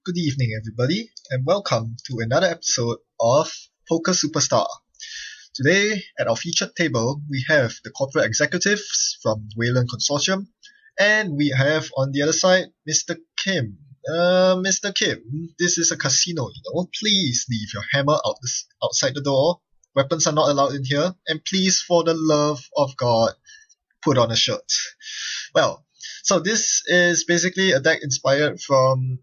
Good evening, everybody, and welcome to another episode of Poker Superstar. Today, at our featured table, we have the corporate executives from Wayland Consortium, and we have on the other side Mr. Kim. Mr. Kim, this is a casino, Please leave your hammer outside the door. Weapons are not allowed in here, and please, for the love of God, put on a shirt. Well, so this is basically a deck inspired from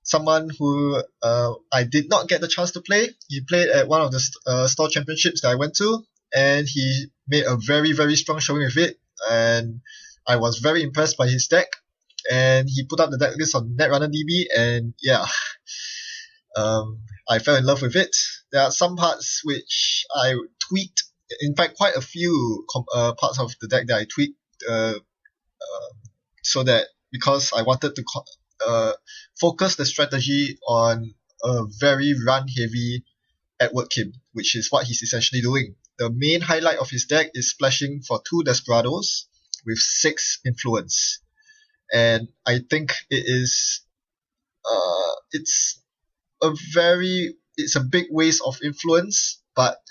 someone who I did not get the chance to play. He played at one of the store championships that I went to, and he made a very, very strong showing with it, and I was very impressed by his deck. And he put up the deck list on Netrunner DB, and yeah, I fell in love with it. There are some parts which I tweaked. In fact, quite a few parts of the deck that I tweaked, so that because I wanted to focus the strategy on a very run-heavy Edward Kim, which is what he's essentially doing. The main highlight of his deck is splashing for 2 Desperados with 6 influence. And I think it's a big waste of influence, but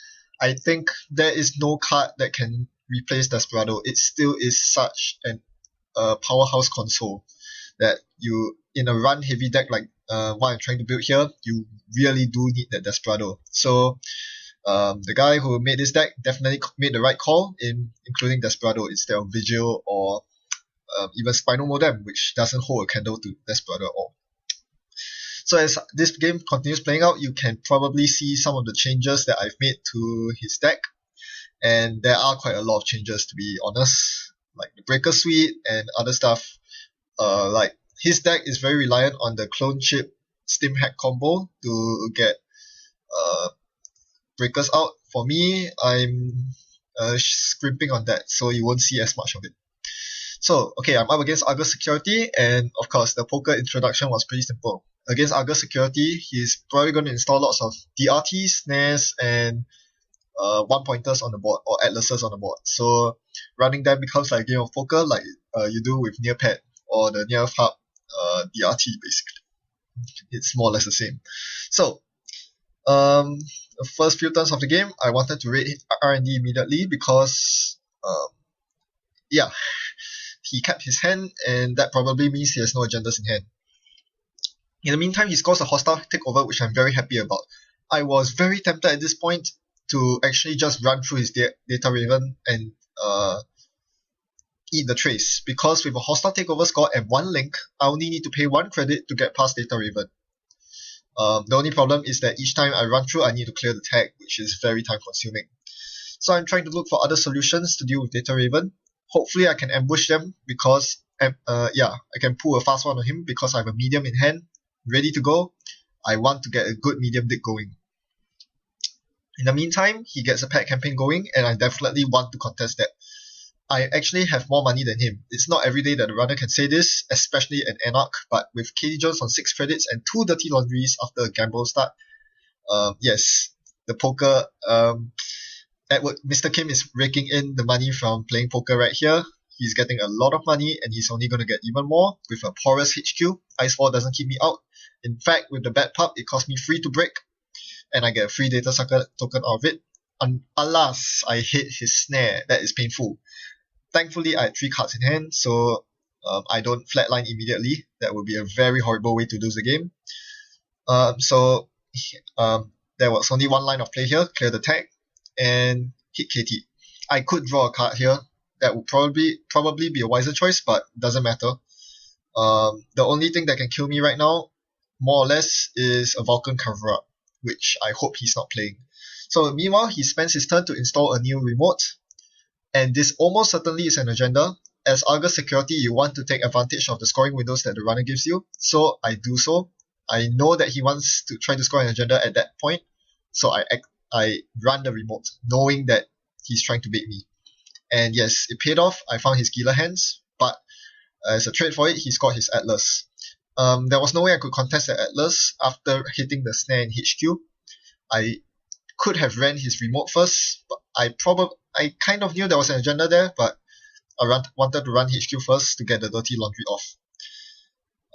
I think there is no card that can replace Desperado. It still is such a powerhouse console that you, in a run heavy deck like what I'm trying to build here, you really do need that Desperado. So the guy who made this deck definitely made the right call in including Desperado instead of Vigil or even Spinal Modem, which doesn't hold a candle to Desperado at all. So as this game continues playing out, you can probably see some of the changes that I've made to his deck. And there are quite a lot of changes, to be honest, like the Breaker Suite and other stuff. Like his deck is very reliant on the Clone Chip Stim Hack combo to get breakers out. For me, I'm scrimping on that, so you won't see as much of it. So, okay, I'm up against Argus Security, and of course, the poker introduction was pretty simple. Against Argus Security, he's probably going to install lots of DRT, snares, and one-pointers on the board, or atlases on the board. So, running them becomes like a game of poker, like you do with Nearpad, or the Near Hub DRT, basically. It's more or less the same. So, the first few turns of the game, I wanted to raid R&D immediately because, yeah, he kept his hand, and that probably means he has no agendas in hand. In the meantime, he scores a hostile takeover, which I'm very happy about. I was very tempted at this point to actually just run through his Data Raven and eat the trace, because with a hostile takeover score and 1 link, I only need to pay 1 credit to get past Data Raven. The only problem is that each time I run through, I need to clear the tag, which is very time consuming. So I'm trying to look for other solutions to deal with Data Raven. Hopefully I can ambush them because, I can pull a fast one on him because I have a medium in hand, ready to go. I want to get a good medium dig going. In the meantime, he gets a pet campaign going, and I definitely want to contest that. I actually have more money than him. It's not every day that a runner can say this, especially an Anarch, but with KD Jones on 6 credits and 2 dirty laundries after a gamble start, yes, the poker, Mr. Kim is raking in the money from playing poker right here. He's getting a lot of money, and he's only going to get even more with a porous HQ. Icefall doesn't keep me out. In fact, with the bad pub, it costs me free to break, and I get a free data sucker token out of it. Alas, I hit his snare. That is painful. Thankfully, I had 3 cards in hand, so I don't flatline immediately. That would be a very horrible way to lose the game. There was only 1 line of play here, clear the tag, and hit KT. I could draw a card here. That would probably be a wiser choice, but doesn't matter. The only thing that can kill me right now, more or less, is a Vulcan cover-up, which I hope he's not playing. So meanwhile, he spends his turn to install a new remote, and this almost certainly is an agenda. As Argus Security, you want to take advantage of the scoring windows that the runner gives you, so I do so. I know that he wants to try to score an agenda at that point, so I run the remote, knowing that he's trying to bait me. And yes, it paid off. I found his Gila hands, but as a trade for it, he scored his Atlas. There was no way I could contest the Atlas after hitting the snare in HQ. I could have ran his remote first, but I kind of knew there was an agenda there, but I wanted to run HQ first to get the dirty laundry off.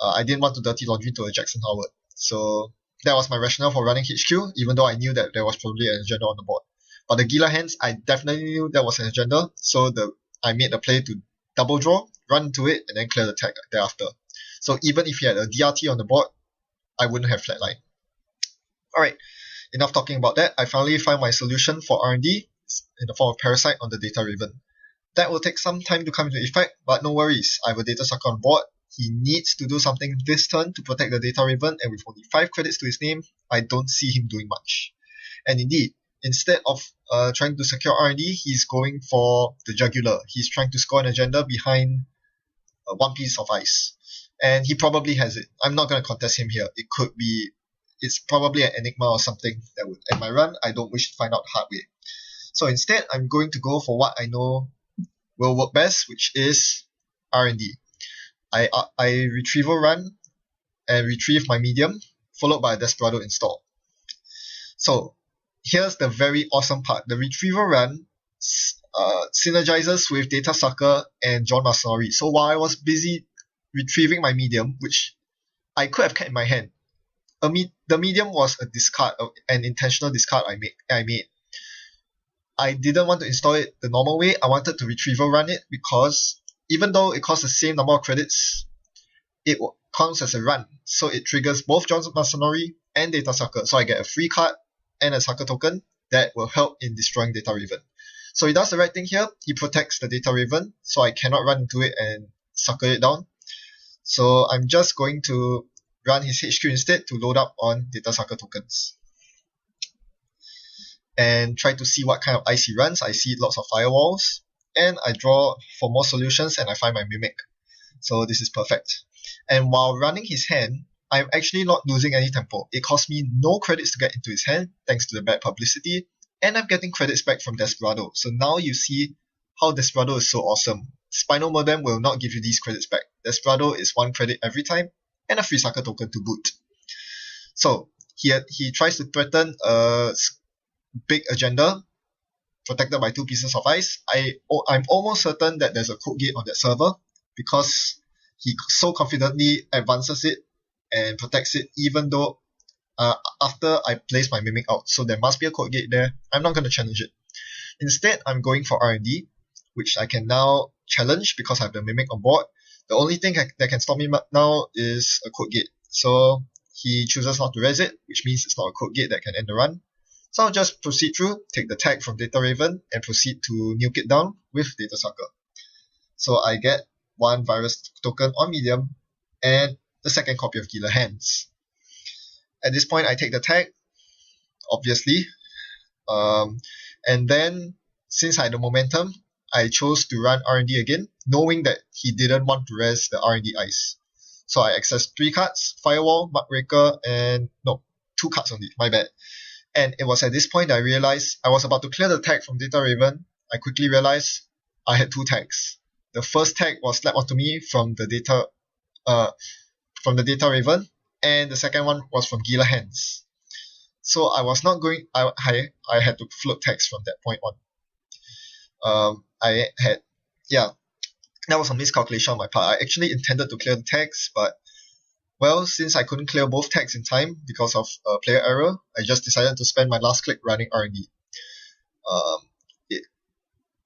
I didn't want to dirty laundry to a Jackson Howard. So that was my rationale for running HQ, even though I knew that there was probably an agenda on the board. But the Gila hands, I definitely knew there was an agenda, so I made the play to double draw, run into it, and then clear the tag thereafter. So even if he had a DRT on the board, I wouldn't have flatline. Alright, enough talking about that. I finally found my solution for R&D in the form of Parasite on the Data Raven. That will take some time to come into effect, but no worries. I have a Data Sucker on board. He needs to do something this turn to protect the Data Raven, and with only 5 credits to his name, I don't see him doing much. And indeed, instead of trying to secure R&D, he's going for the jugular. He's trying to score an agenda behind one piece of ice. And he probably has it. I'm not going to contest him here. It's probably an enigma or something that would end my run. I don't wish to find out the hard way. So instead, I'm going to go for what I know will work best, which is R&D. I retrieval run and retrieve my medium, followed by a Desperado install. So here's the very awesome part. The retrieval run synergizes with Data Sucker and John Masanori. So while I was busy retrieving my medium, which I could have kept in my hand, the medium was a discard, an intentional discard I made. I didn't want to install it the normal way. I wanted to retrieval run it because even though it costs the same number of credits, it counts as a run. So it triggers both John Masanori and Data Sucker. So I get a free card and a Sucker token that will help in destroying Data Raven. So he does the right thing here. He protects the Data Raven, so I cannot run into it and sucker it down. So I'm just going to run his HQ instead to load up on Data Sucker tokens. And try to see what kind of ice he runs. I see lots of firewalls. And I draw for more solutions and I find my Mimic. So this is perfect. And while running his hand, I'm actually not losing any tempo. It cost me no credits to get into his hand, thanks to the bad publicity. And I'm getting credits back from Desperado. So now you see how Desperado is so awesome. Spinal Modem will not give you these credits back. Desperado is 1 credit every time, and a free Sucker token to boot. So he tries to threaten a big agenda, protected by 2 pieces of ice. I'm almost certain that there's a code gate on that server, because he so confidently advances it and protects it, even though after I place my Mimic out. So there must be a code gate there. I'm not going to challenge it. Instead, I'm going for R&D, which I can now challenge because I have the Mimic on board. The only thing that can stop me now is a code gate. So he chooses not to res it, which means it's not a code gate that can end the run. So I'll just proceed through, take the tag from Data Raven, and proceed to nuke it down with Data Sucker. So I get 1 virus token on medium, and the second copy of Gila Hands. At this point, I take the tag, obviously. And then, since I had the momentum, I chose to run R&D again, knowing that he didn't want to res the R&D ice. So I accessed 3 cards, Firewall, Muckraker, and no, 2 cards only, my bad. And it was at this point that I realized I was about to clear the tag from Data Raven. I quickly realized I had 2 tags. The first tag was slapped onto me from the Data Raven, and the second one was from Gila Hands. So I was not going. I had to float tags from that point on. That was a miscalculation on my part. I actually intended to clear the tags, but well, since I couldn't clear both tags in time because of a player error, I just decided to spend my last click running R&D.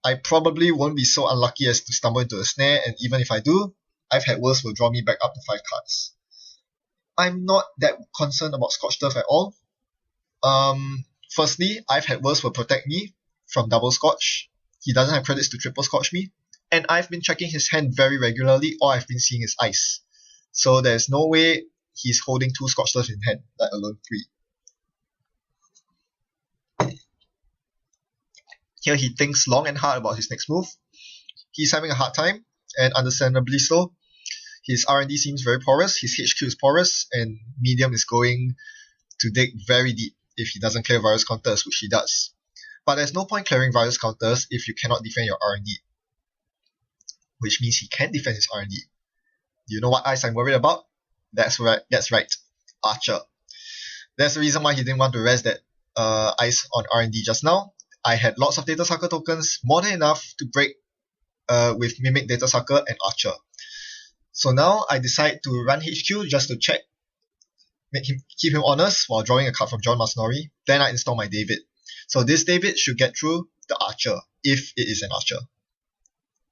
I probably won't be so unlucky as to stumble into a snare, and even if I do, I've had worse will draw me back up to 5 cards. I'm not that concerned about Scorch Turf at all. Firstly, I've had worse will protect me from double Scorch. He doesn't have credits to triple Scorch me, and I've been checking his hand very regularly. All I've been seeing is ice. So there's no way he's holding 2 Scorch Turfs in hand, let alone 3. Here he thinks long and hard about his next move. He's having a hard time, and understandably so. His R&D seems very porous, his HQ is porous, and medium is going to dig very deep if he doesn't clear virus counters, which he does. But there's no point clearing virus counters if you cannot defend your R&D. Which means he can defend his R&D. Do you know what ice I'm worried about? That's right, Archer. That's the reason why he didn't want to res that ice on R&D just now. I had lots of Data Sucker tokens, more than enough to break with Mimic, Data Sucker, and Archer. So now I decide to run HQ just to check, keep him honest while drawing a card from John Masnori. Then I install my David. So this David should get through the Archer, if it is an Archer.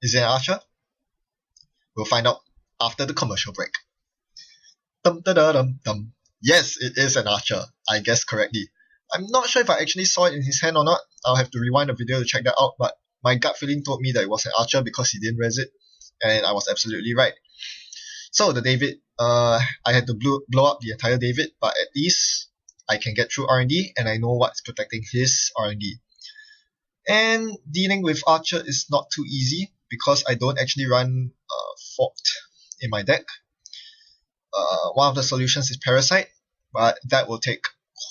Is it an Archer? We'll find out after the commercial break. Dum da da dum dum. Yes, it is an Archer. I guessed correctly. I'm not sure if I actually saw it in his hand or not. I'll have to rewind the video to check that out, but my gut feeling told me that it was an Archer because he didn't res it, and I was absolutely right. So the David, I had to blow up the entire David, but at least I can get through R&D and I know what's protecting his R&D. And dealing with Archer is not too easy because I don't actually run Fort in my deck. One of the solutions is Parasite, but that will take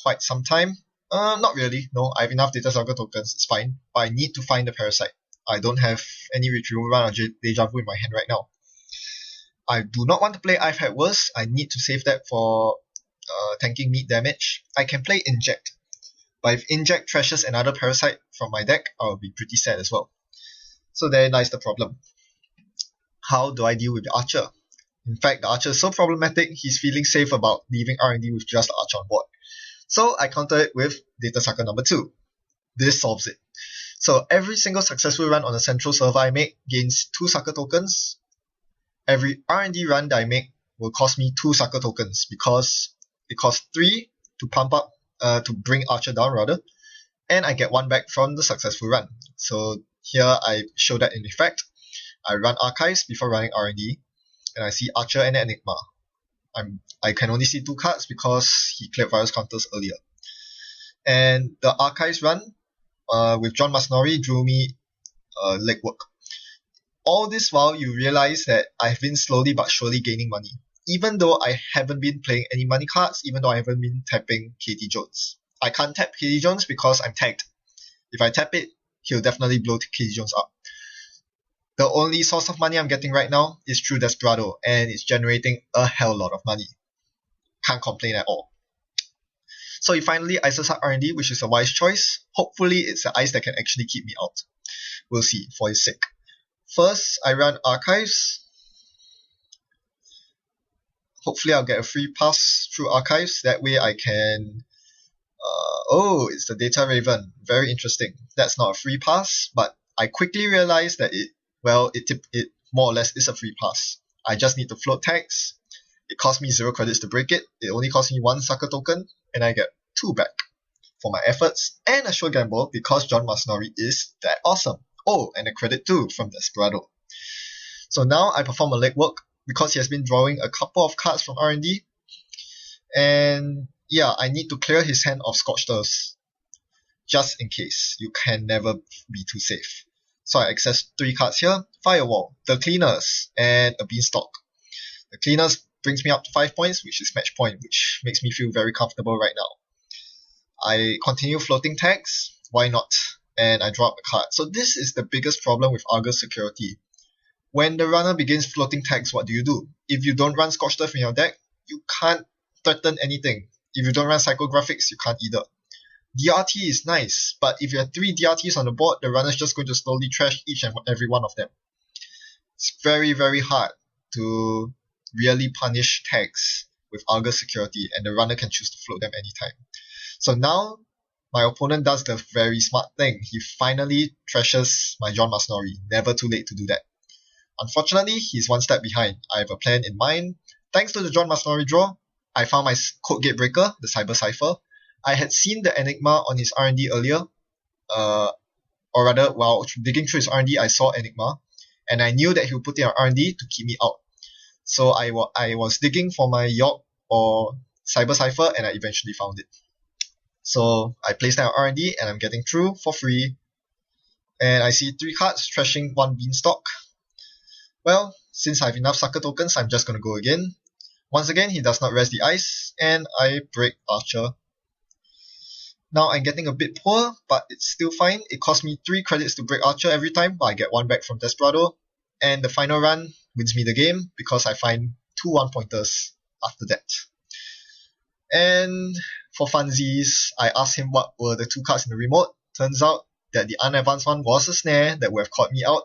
quite some time. Not really, no, I have enough Data Saga tokens, it's fine, but I need to find the Parasite. I don't have any Retrieval Run or Deja Vu in my hand right now. I do not want to play I've Had Worse. I need to save that for tanking meat damage. I can play Inject, but if Inject trashes another Parasite from my deck, I'll be pretty sad as well. So there lies the problem. How do I deal with the Archer? In fact, the Archer is so problematic, he's feeling safe about leaving R&D with just the Archer on board. So I counter it with Data Sucker number 2. This solves it. So every single successful run on a central server I make gains 2 Sucker tokens. Every R&D run that I make will cost me 2 Sucker tokens because it costs 3 to pump up, to bring Archer down rather, and I get 1 back from the successful run. So here I show that in effect. I run Archives before running R&D, and I see Archer and Enigma. I can only see 2 cards because he cleared virus counters earlier. And the Archives run with John Masnori drew me legwork. All this while you realize that I've been slowly but surely gaining money. Even though I haven't been playing any money cards, even though I haven't been tapping Katie Jones. I can't tap Katie Jones because I'm tagged. If I tap it, he'll definitely blow Katie Jones up. The only source of money I'm getting right now is through Desperado, and it's generating a hell lot of money. Can't complain at all. So he finally ices up R&D, which is a wise choice. Hopefully it's the ice that can actually keep me out. We'll see, for his sake. First, I run Archives. Hopefully I'll get a free pass through Archives. That way I can... oh, it's the Data Raven. Very interesting. That's not a free pass, but I quickly realized that it more or less is a free pass. I just need to float tags. It cost me 0 credits to break it. It only cost me 1 Sucker token, and I get 2 back for my efforts, and a sure gamble because John Masnori is that awesome. Oh, and a credit too from Desperado. So now I perform a legwork because he has been drawing a couple of cards from R&D, and yeah, I need to clear his hand of Scorched Earths just in case. You can never be too safe. So I access 3 cards here: Firewall, the Cleaners, and a Beanstalk. The Cleaners brings me up to 5 points, which is match point, which makes me feel very comfortable right now. I continue floating tags, why not? And I draw up a card. So this is the biggest problem with Argus Security. When the runner begins floating tags, what do? If you don't run Scorched Earth in your deck, you can't threaten anything. If you don't run Psychographics, you can't either. DRT is nice, but if you have 3 DRTs on the board, the runner's just going to slowly trash each and every one of them. It's very, very hard to really punish tags with Argus Security, and the runner can choose to float them anytime. So now, my opponent does the very smart thing. He finally trashes my John Masnori. Never too late to do that. Unfortunately, he's 1 step behind. I have a plan in mind. Thanks to the John Masnori draw, I found my Code Gatebreaker, the Cyber Cipher. I had seen the Enigma on his R&D earlier, or rather, while digging through his R&D, I saw Enigma, and I knew that he would put it on R&D to keep me out. So I was digging for my York or Cyber Cipher, and I eventually found it. So I placed that on R&D, and I'm getting through for free. And I see 3 cards, trashing 1 Beanstalk. Well, since I have enough Sucker tokens, I'm just going to go again. Once again, he does not res the ice, and I break Archer. Now I'm getting a bit poor, but it's still fine. It cost me 3 credits to break Archer every time, but I get 1 back from Desperado. And the final run wins me the game because I find 2 1-pointers after that. And for funsies, I asked him what were the 2 cards in the remote. Turns out that the unadvanced one was a snare that would have caught me out.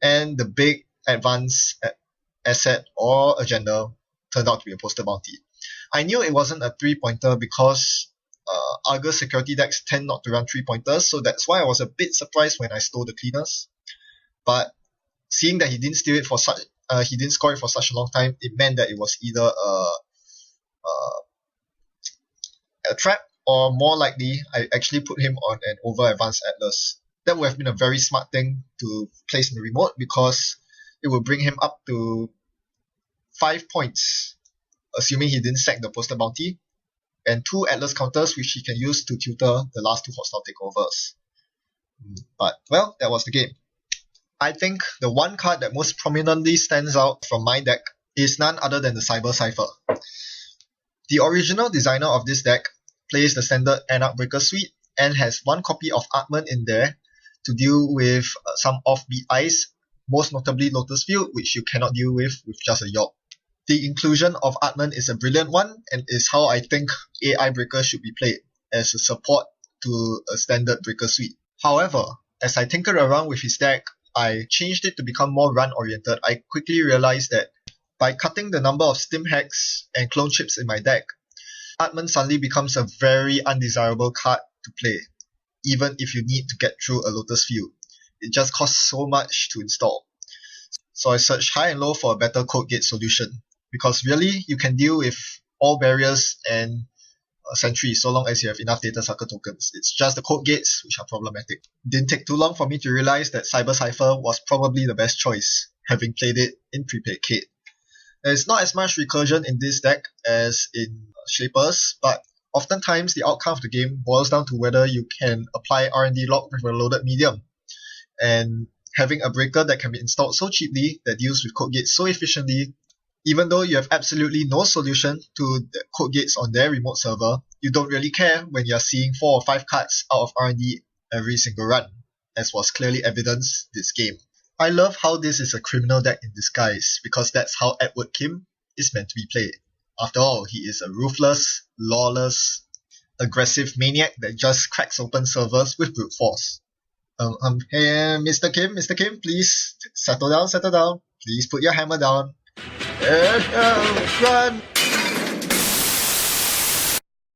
And the big advance asset or agenda turned out to be a poster bounty. I knew it wasn't a 3-pointer because Argus security decks tend not to run 3-pointers, so that's why I was a bit surprised when I stole the cleaners. But seeing that he didn't steal it for he didn't score it for such a long time, it meant that it was either a trap, or more likely, I actually put him on an over advanced Atlas. That would have been a very smart thing to place in the remote because it would bring him up to 5 points, assuming he didn't sack the poster bounty, and 2 Atlas counters which he can use to tutor the last 2 hostile takeovers. But, well, that was the game. I think the one card that most prominently stands out from my deck is none other than the Cyber Cypher. The original designer of this deck plays the standard Anarch Breaker suite and has 1 copy of Atman in there to deal with some offbeat eyes, most notably Lotus Field, which you cannot deal with just a York. The inclusion of Atman is a brilliant one and is how I think AI Breaker should be played, as a support to a standard Breaker suite. However, as I tinkered around with his deck, I changed it to become more run-oriented. I quickly realized that by cutting the number of stim hacks and clone chips in my deck, Atman suddenly becomes a very undesirable card to play, even if you need to get through a Lotus Field. It just costs so much to install. So I searched high and low for a better code gate solution, because really you can deal with all barriers and sentries so long as you have enough data sucker tokens. It's just the code gates which are problematic. It didn't take too long for me to realize that Cyber Cypher was probably the best choice, having played it in prepaid Kate. There's not as much recursion in this deck as in Shapers, but oftentimes the outcome of the game boils down to whether you can apply R&D lock with a loaded medium. And having a breaker that can be installed so cheaply that deals with code gates so efficiently, even though you have absolutely no solution to the code gates on their remote server, you don't really care when you're seeing 4 or 5 cards out of R&D every single run, as was clearly evidenced this game. I love how this is a criminal deck in disguise, because that's how Edward Kim is meant to be played. After all, he is a ruthless, lawless, aggressive maniac that just cracks open servers with brute force. Hey, Mr. Kim, please settle down. Please put your hammer down. Run!